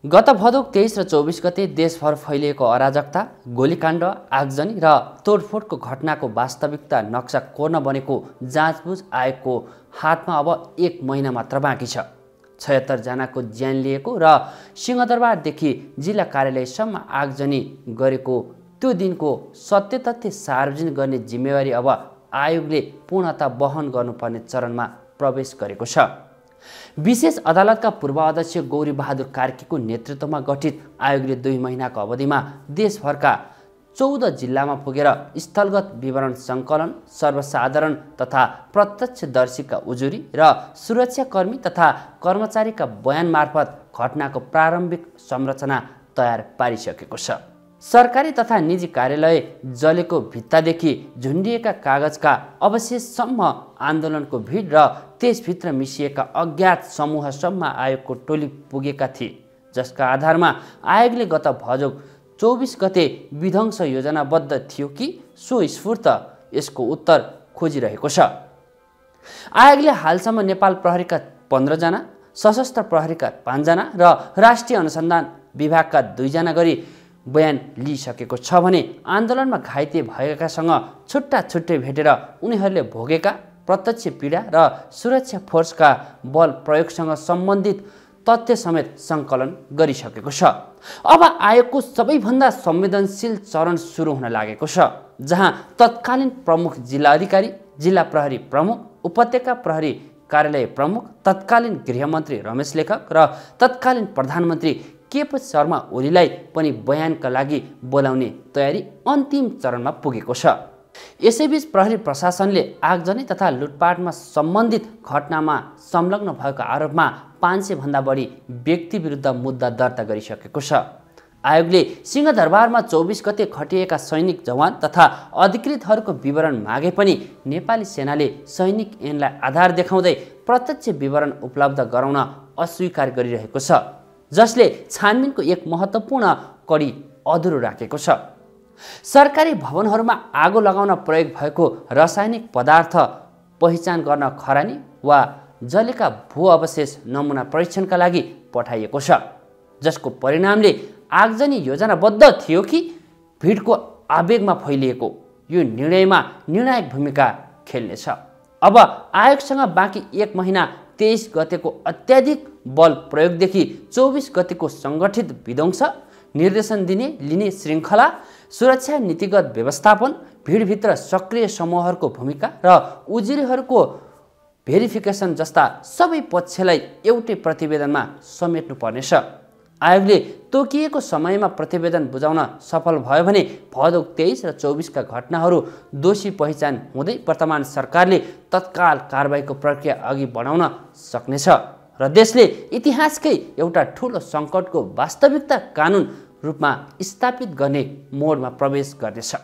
गत भदौ 23 र 24 गते देशभर फैलिएको अराजकता, गोलीकाण्ड, आगजनी र तोडफोडको घटनाको वास्तविकता नक्सा कोर्न बनेको जाँचबुझ आयोगको हातमा अब 1 महिना मात्र बाँकी छ। 76 जनाको ज्यान लिएको र सिंहदरबारदेखि जिल्ला कार्यालयसम्म आगजनी गरेको त्यो दिनको सत्य तथ्य सार्वजनिक गर्ने जिम्मेवारी अब आयोगले पूर्णतः वहन गर्नुपर्ने चरणमा प्रवेश गरेको छ। विशेष अदालतका पूर्व अध्यक्ष गौरी बहादुर कार्कीको नेतृत्वमा गठित आयोगले 2 महिनाको अवधिमा देशभरका 14 जिल्लामा पुगेर स्थलगत विवरण सङ्कलन, सर्वसाधारण तथा प्रत्यक्षदर्शीका उजुरी र सुरक्षाकर्मी तथा कर्मचारीका बयान मार्फत घटनाको प्रारम्भिक संरचना तयार पारिसकेको छ। सरकारी तथा निजी कार्यालय जलेको भित्तादेखि झुन्डिएका कागजका अवशेषसम्म आन्दोलनको भिड र त्यसभित्र मिसिएका अज्ञात समूहसम्म आयोगको टोली पुगेका थिए, जसका आधारमा आयोगले गत भदौ 24 गते विध्वंस योजनाबद्ध थियो कि स्वस्फूर्त यसको उत्तर खोजिरहेको छ। आयोगले हालसम्म नेपाल प्रहरीका 15 जना, सशस्त्र प्रहरीका 5 जना र राष्ट्रिय अनुसन्धान विभागका 2 जना गरी बयान लिइसकेको छ भने आन्दोलनमा घाइते भएकासँग छुट्टा छुट्टै भेटेर उनीहरूले भोगेका प्रत्यक्ष पीडा र सुरक्षा फोर्सका बल प्रयोगसँग सम्बन्धित तथ्य समेत सङ्कलन गरिसकेको छ। अब आयोगको सबैभन्दा संवेदनशील चरण सुरु हुन लागेको छ, जहाँ तत्कालीन प्रमुख जिल्ला अधिकारी, जिल्ला प्रहरी प्रमुख, उपत्यका प्रहरी कार्यालय प्रमुख, तत्कालीन गृहमन्त्री रमेश लेखक र तत्कालीन प्रधानमन्त्री केपी शर्मा ओलीलाई पनि बयानका लागि बोलाउने तयारी अन्तिम चरणमा पुगेको छ। यसैबीच प्रहरी प्रशासनले आगजनी तथा लुटपाटमा सम्बन्धित घटनामा संलग्न भएको आरोपमा 500 भन्दा बढी व्यक्ति विरुद्ध मुद्दा दर्ता गरिसकेको छ। आयोगले सिंहदरबारमा 24 गते खटिएका सैनिक जवान तथा अधिकृतहरूको विवरण मागे पनि नेपाली सेनाले सैनिक ऐनलाई आधार देखाउँदै प्रत्यक्ष विवरण उपलब्ध गराउन अस्वीकार गरिरहेको छ, जसले छानबिनको एक महत्त्वपूर्ण कडी अधुरो राखेको छ। सरकारी भवनहरूमा आगो लगाउन प्रयोग भएको रासायनिक पदार्थ पहिचान गर्न खरानी वा जलेका भू अवशेष नमुना परीक्षणका लागि पठाइएको छ, जसको परिणामले आगजनी योजनाबद्ध थियो कि भिडको आवेगमा फैलिएको यो निर्णयमा निर्णायक भूमिका खेल्नेछ। अब आयोगसँग बाँकी 1 महिना 23 गतेको अत्याधिक बल प्रयोगदेखि 24 गतेको सङ्गठित विध्वंस, निर्देशन लिने श्रृङ्खला, सुरक्षा नीतिगत व्यवस्थापन, भिडभित्र सक्रिय समूहहरूको भूमिका र उजुरीहरूको भेरिफिकेसन जस्ता सबै पक्षलाई एउटै प्रतिवेदनमा समेट्नुपर्नेछ। आयोगले तोकिएको समयमा प्रतिवेदन बुझाउन सफल भयो भने भदौ 23 र 24 का घटनाहरू दोषी पहिचान हुँदै वर्तमान सरकारले तत्काल कारबाहीको प्रक्रिया अघि बढाउन सक्नेछ र देशले इतिहासकै एउटा ठूलो सङ्कटको वास्तविकता कानुन रूपमा स्थापित गर्ने मोडमा प्रवेश गर्नेछ।